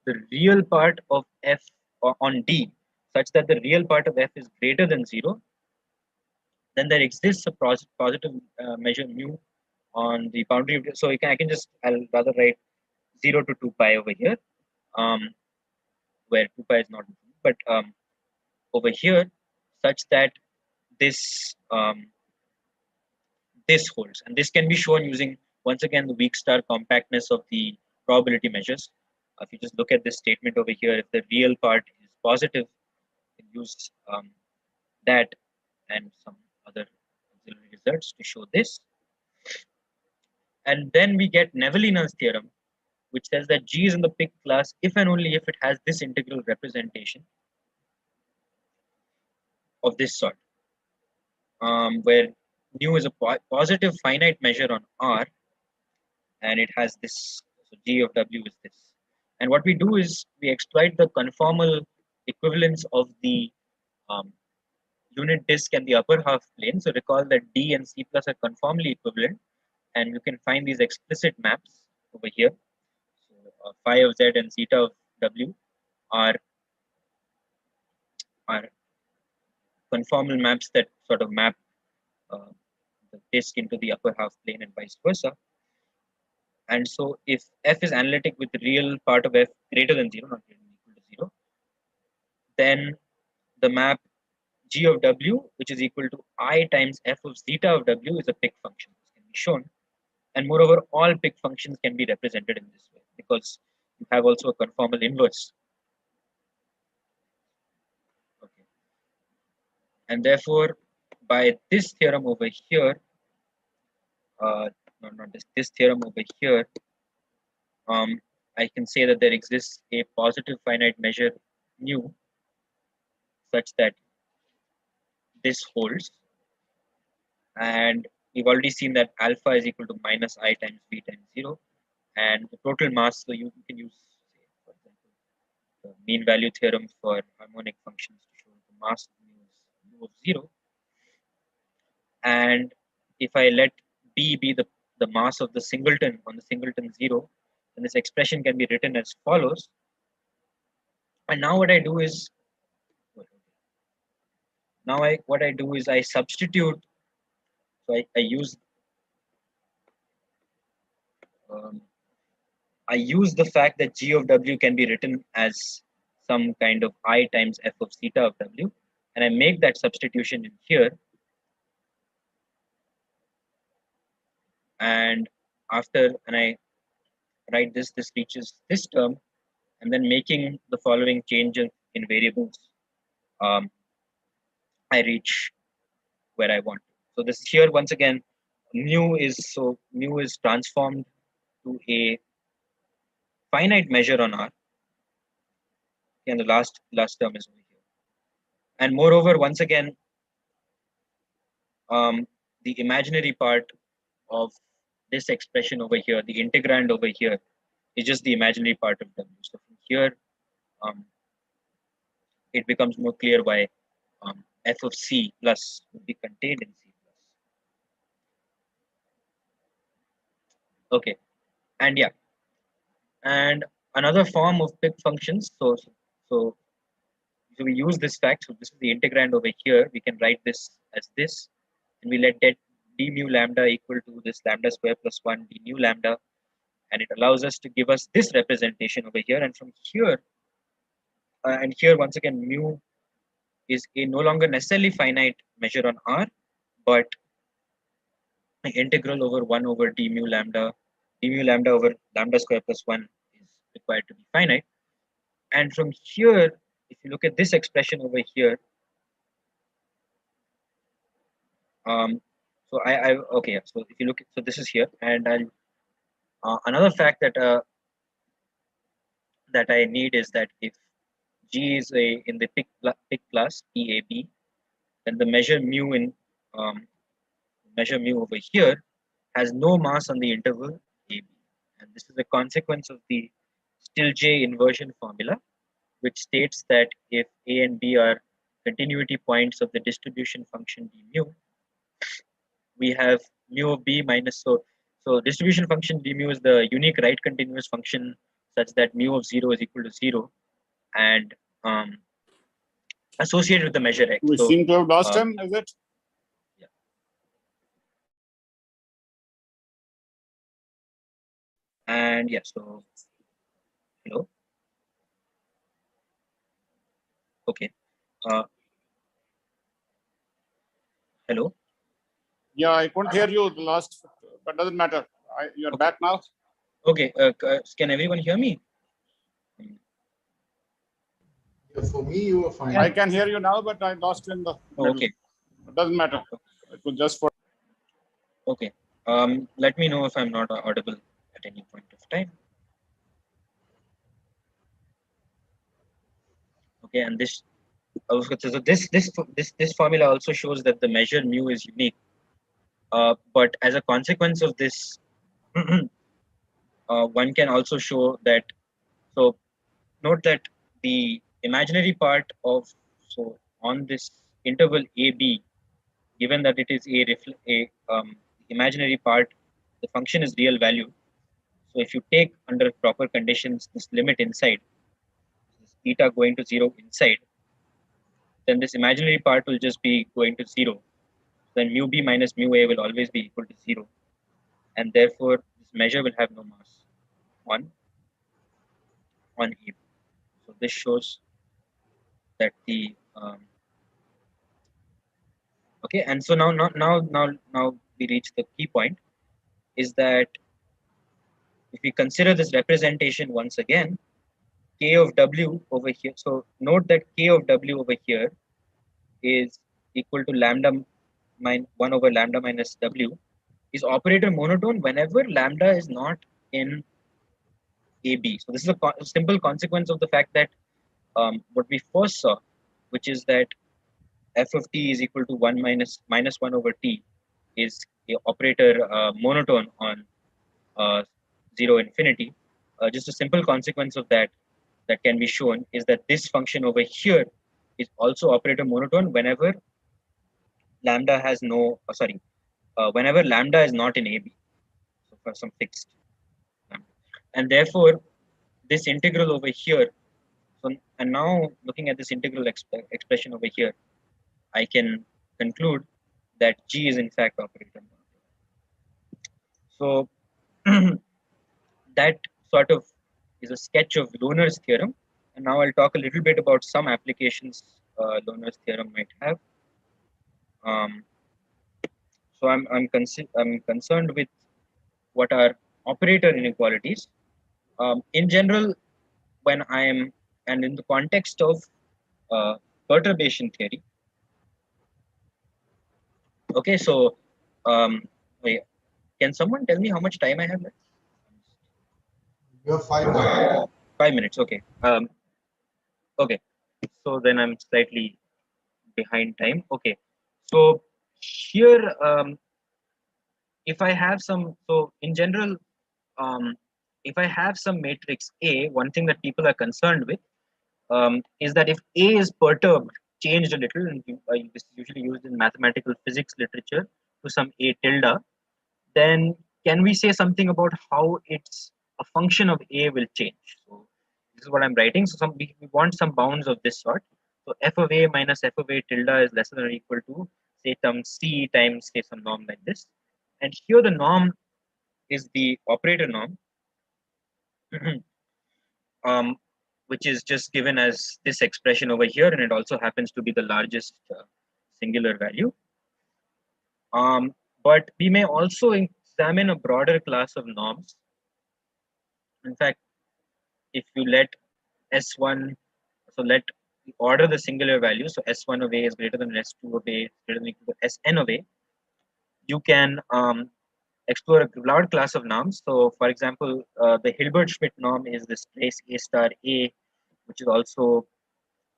the real part of f on D, such that the real part of f is greater than 0, then there exists a positive measure mu on the boundary of, so I can just, I'll rather write 0 to 2 pi over here, where 2 pi is not, but over here, such that this this holds, and this can be shown using, once again, the weak star compactness of the probability measures. If you just look at this statement over here, if the real part is positive, you can use that and some other auxiliary results to show this. And then we get Nevelin's theorem, which says that G is in the Pick class if and only if it has this integral representation of this sort, where nu is a positive finite measure on R, and it has this, so G of W is this. And what we do is we exploit the conformal equivalence of the unit disk and the upper half plane. So recall that D and C plus are conformally equivalent, and you can find these explicit maps over here. So phi of Z and zeta of W are conformal maps that sort of map the disk into the upper half plane and vice versa. And so if f is analytic with the real part of f greater than 0, not greater than equal to 0, then the map G of W, which is equal to I times f of zeta of W, is a Pick function. This can be shown. And moreover, all Pick functions can be represented in this way because you have also a conformal inverse. Okay. And therefore, by this theorem over here, no, not this theorem over here, I can say that there exists a positive finite measure mu such that this holds. And we've already seen that alpha is equal to minus I times v times 0. And the total mass, so you can use, say, for example, the mean value theorem for harmonic functions to show the mass of mu is mu of 0. And if I let B be the mass of the singleton on the singleton 0, then this expression can be written as follows. And now what I do is, I substitute, so I use the fact that G of W can be written as some kind of I times f of zeta of W, and I make that substitution in here. And after, and I write this reaches this term, and then making the following changes in variables, I reach where I want. So this here, once again, mu is transformed to a finite measure on R, and the last term is over here. And moreover, once again, the imaginary part of this expression over here, the integrand over here, is just the imaginary part of W. So from here, it becomes more clear why f of C plus will be contained in C plus. Okay, and yeah, and another form of Pick functions. So we use this fact. So this is the integrand over here. We can write this as this, and we let that d mu lambda equal to this lambda square plus 1 d mu lambda, and it allows us to give us this representation over here. And from here, and here once again, mu is a no longer necessarily finite measure on R, but integral over 1 over d mu lambda over lambda square plus 1 is required to be finite. And from here, if you look at this expression over here, So okay. So if you look, so this is here, and another fact that I need is that if G is in the pick class PAB, then the um, measure mu over here has no mass on the interval AB, and this is a consequence of the Still-J inversion formula, which states that if A and B are continuity points of the distribution function d mu, we have mu of B minus, so distribution function d mu is the unique right continuous function such that mu of 0 is equal to 0 and um, associated with the measure x. We So seem to have lost um, him, is it? yeah. And yeah, so hello. Okay. Uh, hello. Yeah, I couldn't hear you the last, but doesn't matter. You're Okay. back now. Okay. Can everyone hear me? Yeah, for me, you were fine. I can hear you now, but I lost you in the middle. Okay. It doesn't matter. It was just for. Okay. Let me know if I'm not audible at any point of time. Okay, and so this formula also shows that the measure mu is unique. But as a consequence of this, one can also show that. So note that the imaginary part of, so on this interval AB, given that it is imaginary part, the function is real value. So if you take under proper conditions this limit inside, this theta going to 0 inside, then this imaginary part will just be going to 0. Then mu b minus mu a will always be equal to 0. And therefore, this measure will have no mass on A. So this shows that the okay. And so now we reach the key point, is that if we consider this representation once again, k of w over here. So note that k of w over here is equal to lambda 1 over lambda minus w, is operator monotone whenever lambda is not in AB. So this is a simple consequence of the fact that what we first saw, which is that f of t is equal to 1 minus 1 over t, is a operator monotone on 0 infinity. Just a simple consequence of that can be shown is that this function over here is also operator monotone whenever lambda has no, whenever lambda is not in AB, so for some fixed lambda. And therefore, this integral over here, so, and now looking at this integral expression over here, I can conclude that G is in fact operator monotone. So that sort of is a sketch of Lowner's theorem. And now I'll talk a little bit about some applications Lowner's theorem might have. So I'm concerned with what are operator inequalities. In general, when I am, and in the context of perturbation theory. Okay, so wait, can someone tell me how much time I have left? You have 5 minutes. 5 minutes. Okay. Okay. So then I'm slightly behind time. Okay. So here, if I have some, so in general, if I have some matrix A, one thing that people are concerned with is that if A is perturbed, changed a little, and this is usually used in mathematical physics literature to some A tilde, then can we say something about how it's a function of A will change? So this is what I'm writing. So we want some bounds of this sort. So f of A minus f of A tilde is less than or equal to, say, some C times, say, some norm like this. And here the norm is the operator norm, which is just given as this expression over here, and it also happens to be the largest singular value. But we may also examine a broader class of norms. In fact, if you let S1, so let order the singular value, so S1 of A is greater than S2 of A is greater than equal to Sn of A, you can explore a large class of norms. So, for example, the Hilbert-Schmidt norm is this trace A star A, which is also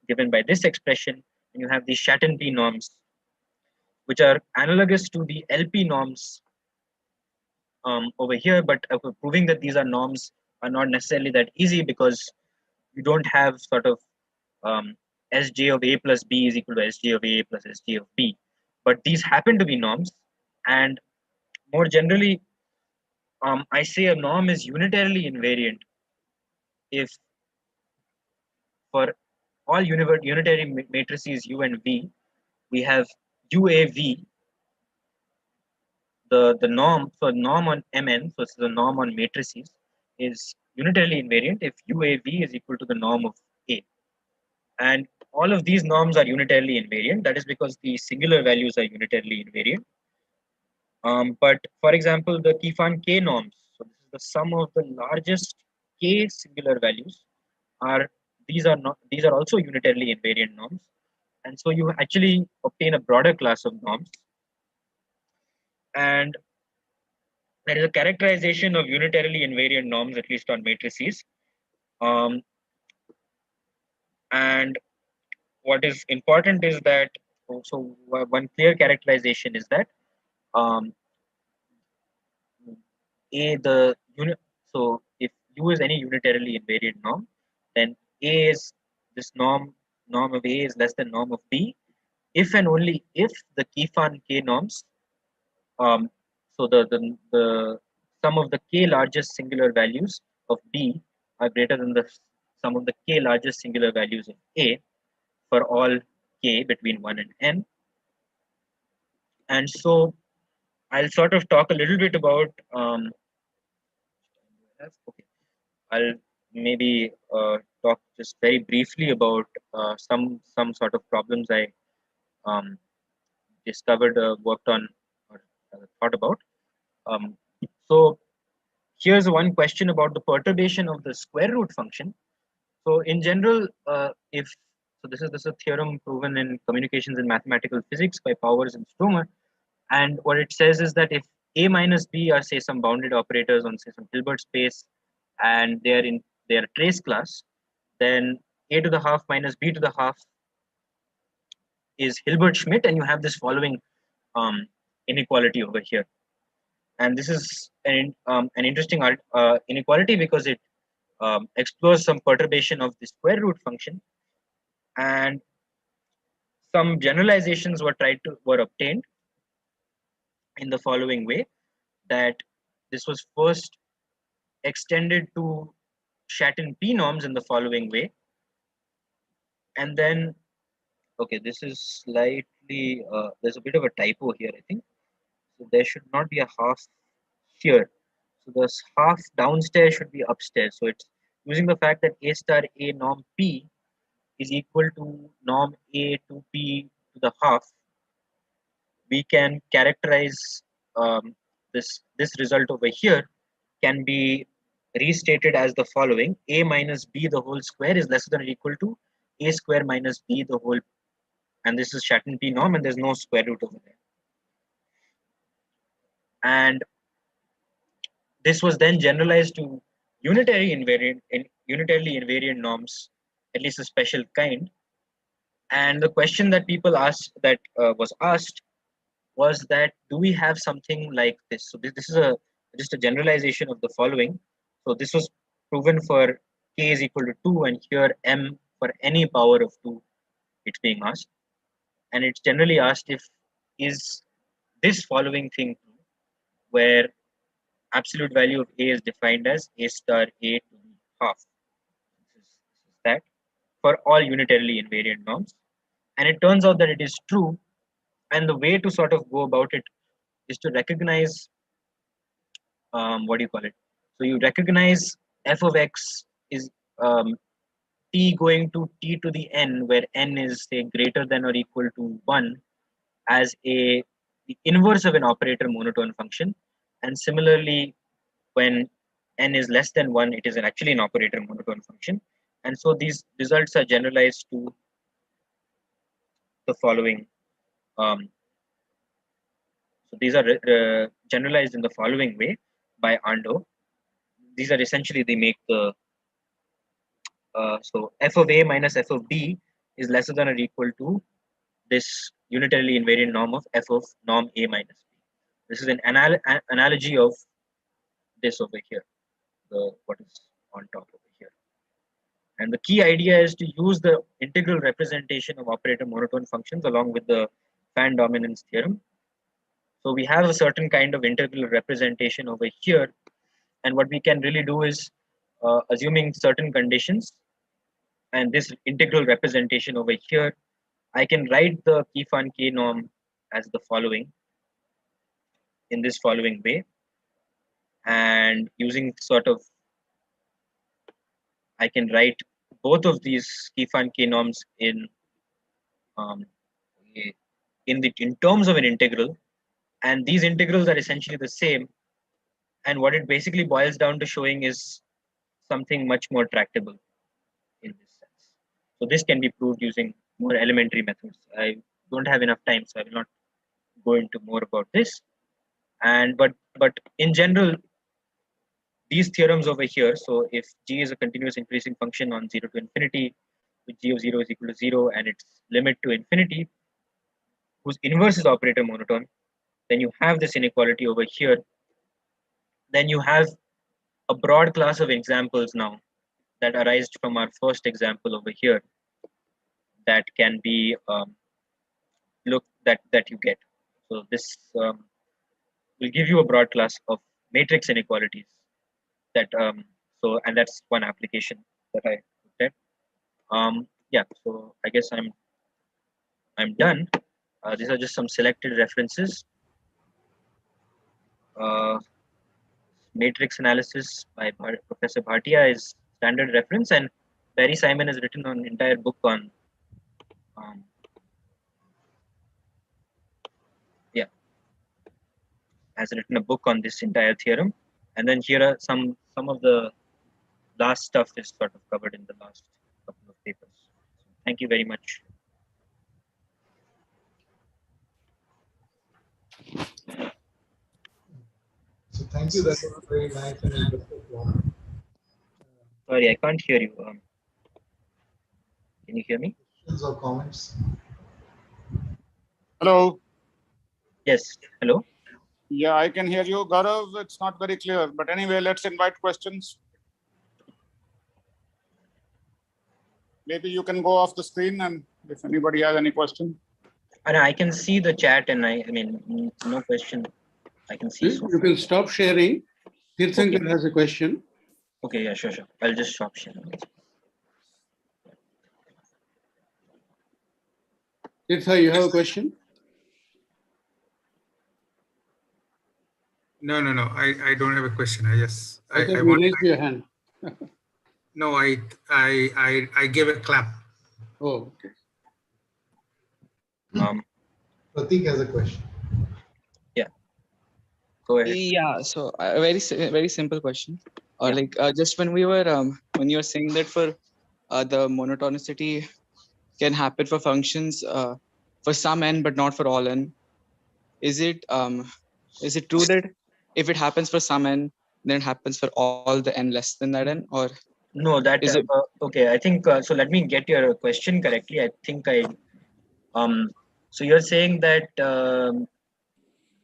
given by this expression. And you have these Schatten-P norms, which are analogous to the LP norms over here, but proving that these are norms are not necessarily that easy, because you don't have sort of Sj of A plus B is equal to Sj of A plus Sj of B. But these happen to be norms. And more generally, I say a norm is unitarily invariant if for all unitary matrices U and V, we have UAV, the norm, so norm on Mn, so the norm on matrices is unitarily invariant if UAV is equal to the norm of A. And all of these norms are unitarily invariant. That is because the singular values are unitarily invariant. But for example, the Kifan K norms, so this is the sum of the largest K singular values, these are also unitarily invariant norms. And so you actually obtain a broader class of norms. And there is a characterization of unitarily invariant norms, at least on matrices. And what is important is that, so one clear characterization is that so if U is any unitarily invariant norm, then A is this norm of A is less than norm of B, if and only if the Kifan K norms, so the sum of the K largest singular values of B are greater than the sum of the K largest singular values of A for all K between 1 and N. And so I'll sort of talk a little bit about okay. I'll maybe talk just very briefly about some sort of problems I discovered, worked on, or thought about. So here's one question about the perturbation of the square root function. So in general, this is a theorem proven in communications and mathematical physics by Powers and Stromer, and what it says is that if A minus B are, say, some bounded operators on, say, some Hilbert space, and they are trace class, then A to the half minus B to the half is Hilbert-Schmidt, and you have this following inequality over here. And this is an interesting inequality because it explores some perturbation of the square root function, and some generalizations were obtained in the following way, that this was first extended to Schatten-P norms in the following way, and then okay, this is slightly there's a bit of a typo here, I think. So there should not be a half here. So this half downstairs should be upstairs. So it's using the fact that A star A norm P is equal to norm A to P to the half. We can characterize this result over here can be restated as the following: A minus B the whole square is less than or equal to A square minus B the whole, and this is Schatten-P norm, and there's no square root over there. And this was then generalized to unitarily invariant norms, at least a special kind. And the question that people asked, that was asked, was that, do we have something like this? So this is just a generalization of the following. So this was proven for K is equal to 2, and here M for any power of 2, it's being asked. And it's generally asked if is this following thing true, where absolute value of A is defined as A star A to the half. This is that for all unitarily invariant norms. And it turns out that it is true. And the way to sort of go about it is to recognize, what do you call it? So you recognize f of x is t going to t to the n, where n is, say, greater than or equal to 1, as the inverse of an operator monotone function. And similarly, when n is less than 1, it is actually an operator monotone function. And so these results are generalized to the following. So these are generalized in the following way by Ando. These are essentially, they make the so f of a minus f of b is lesser than or equal to this unitarily invariant norm of f of norm a minus b. This is an analogy of this over here, the what is on top over here. And the key idea is to use the integral representation of operator monotone functions along with the fan dominance theorem. So we have a certain kind of integral representation over here, and what we can really do is assuming certain conditions and this integral representation over here, I can write the key fan k norm as the following, in this following way, and using sort of, I can write both of these key fan k norms in in terms of an integral, and these integrals are essentially the same. And what it basically boils down to showing is something much more tractable in this sense. So this can be proved using more elementary methods. I don't have enough time, so I will not go into more about this. And but in general, these theorems over here. So if g is a continuous increasing function on 0 to infinity, with g of 0 is equal to 0 and its limit to infinity, whose inverse is operator monotone, then you have this inequality over here. Then you have a broad class of examples now that arise from our first example over here that can be that you get. So this will give you a broad class of matrix inequalities that so, and that's one application that I looked at. Yeah, so I guess I'm done. These are just some selected references. Matrix analysis by Professor Bhatia is standard reference, and Barry Simon has written an entire book on has written a book on this entire theorem. And then here are some of the last stuff is sort of covered in the last couple of papers. So thank you very much. So thank you. That was very nice and interesting talk. Sorry, I can't hear you. Can you hear me? Questions or comments? Hello. Yes. Hello. Yeah, I can hear you. Gaurav, it's not very clear, but anyway, let's invite questions. Maybe you can go off the screen, and if anybody has any question. And I can see the chat, and I mean, no question. I can see. So You can stop sharing. Tirthankar Okay. has a question. Okay, yeah, sure. I'll just stop sharing. Tirtha, you have a question? No. I don't have a question. I just I thought I you want. raised your hand. No, I gave a clap. Oh, okay. Pratik has a question. Yeah. Go ahead. Yeah, so a very simple question. Yeah. Like just when we were when you were saying that for the monotonicity can happen for functions for some n but not for all n. Is it true that if it happens for some n, then it happens for all the n less than that n, or No, that is it? okay. I think so. Let me get your question correctly. I think I So you're saying that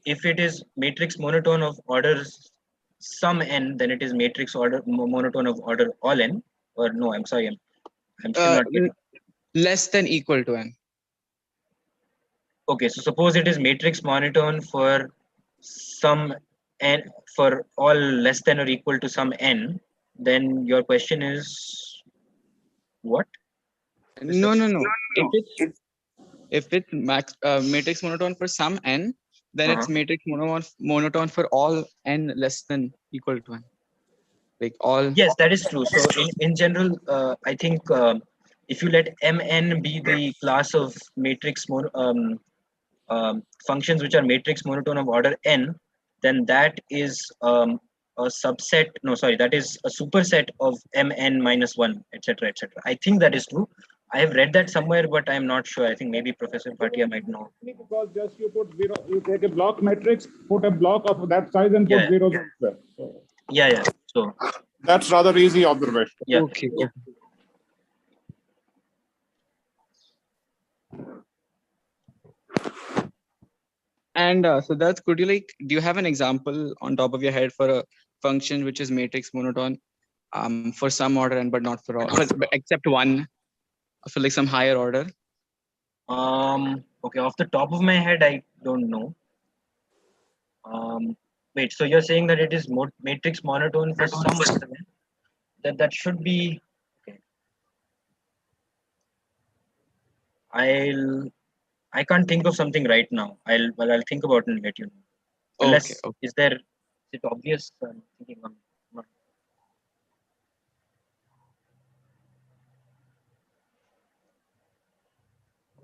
if it is matrix monotone of order some n, then it is matrix order monotone of order all n. Or no, I'm sorry, I'm still not getting. Less than equal to n. Okay, so suppose it is matrix monotone for some n, for all less than or equal to some n, then your question is what? No. If it's matrix monotone for some n, then it's matrix monotone for all n less than equal to n. Like all. Yes, that is true. So in general, I think if you let Mn be the class of matrix functions which are matrix monotone of order n, then that is a subset. No, sorry, that is a superset of Mn minus 1, etc., etc. I think that is true. I have read that somewhere, but I'm not sure. I think maybe Professor Bhatia might know. Because just you put zero, you take a block matrix, put a block of that size and put Yeah. zeros elsewhere. So Yeah. So that's rather easy observation. yeah. Okay. And Siddharth, could you do you have an example on top of your head for a function which is matrix monotone for some order and but not for all, but except one, for some higher order? Okay, off the top of my head, I don't know. Wait, so you're saying that it is matrix monotone for some order, that should be okay. I can't think of something right now. I'll think about it and let you know. Unless Okay. is it obvious? I'm thinking not.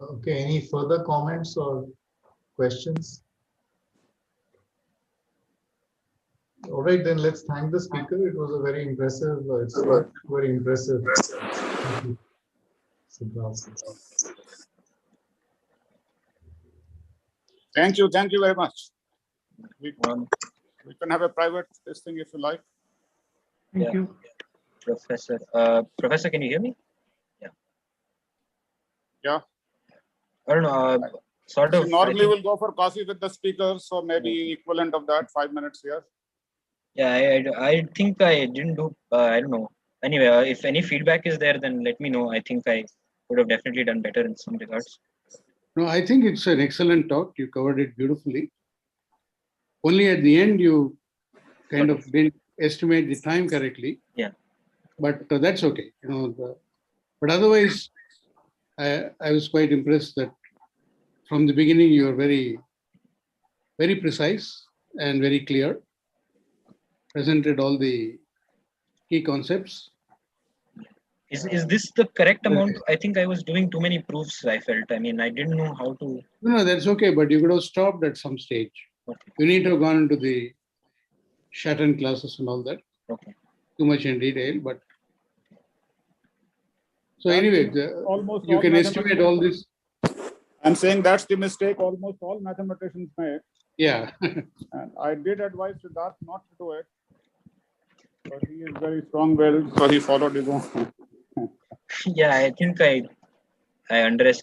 Okay, any further comments or questions? All right, then let's thank the speaker. It was a very impressive, it's very impressive. Thank you, Siddharth. Thank you very much. We Um, can have a private testing if you like. Thank you, Professor. Professor, can you hear me? Yeah. I don't know. Sort So of. normally we'll go for coffee with the speakers, so maybe equivalent of that, 5 minutes here. Yeah, I think I didn't do. I don't know. Anyway, if any feedback is there, then let me know. I think I would have definitely done better in some regards. No, I think it's an excellent talk. You covered it beautifully. Only at the end, you kind of didn't estimate the time correctly. Yeah. But that's okay. But otherwise, I was quite impressed that from the beginning, you were very, very precise and very clear, presented all the key concepts. Is this the correct amount? I think I was doing too many proofs, I felt. I mean, I didn't know how to. No, that's okay, but you could have stopped at some stage. Okay. You need to have gone into the Shatton classes and all that. Okay. Too much in detail, but so anyway, Almost you all can estimate all this. I'm saying that's the mistake almost all mathematicians make. Yeah. And I did advise Siddharth not to do it, but he is very strong-willed, so he followed his own. Yeah, I think I underestimated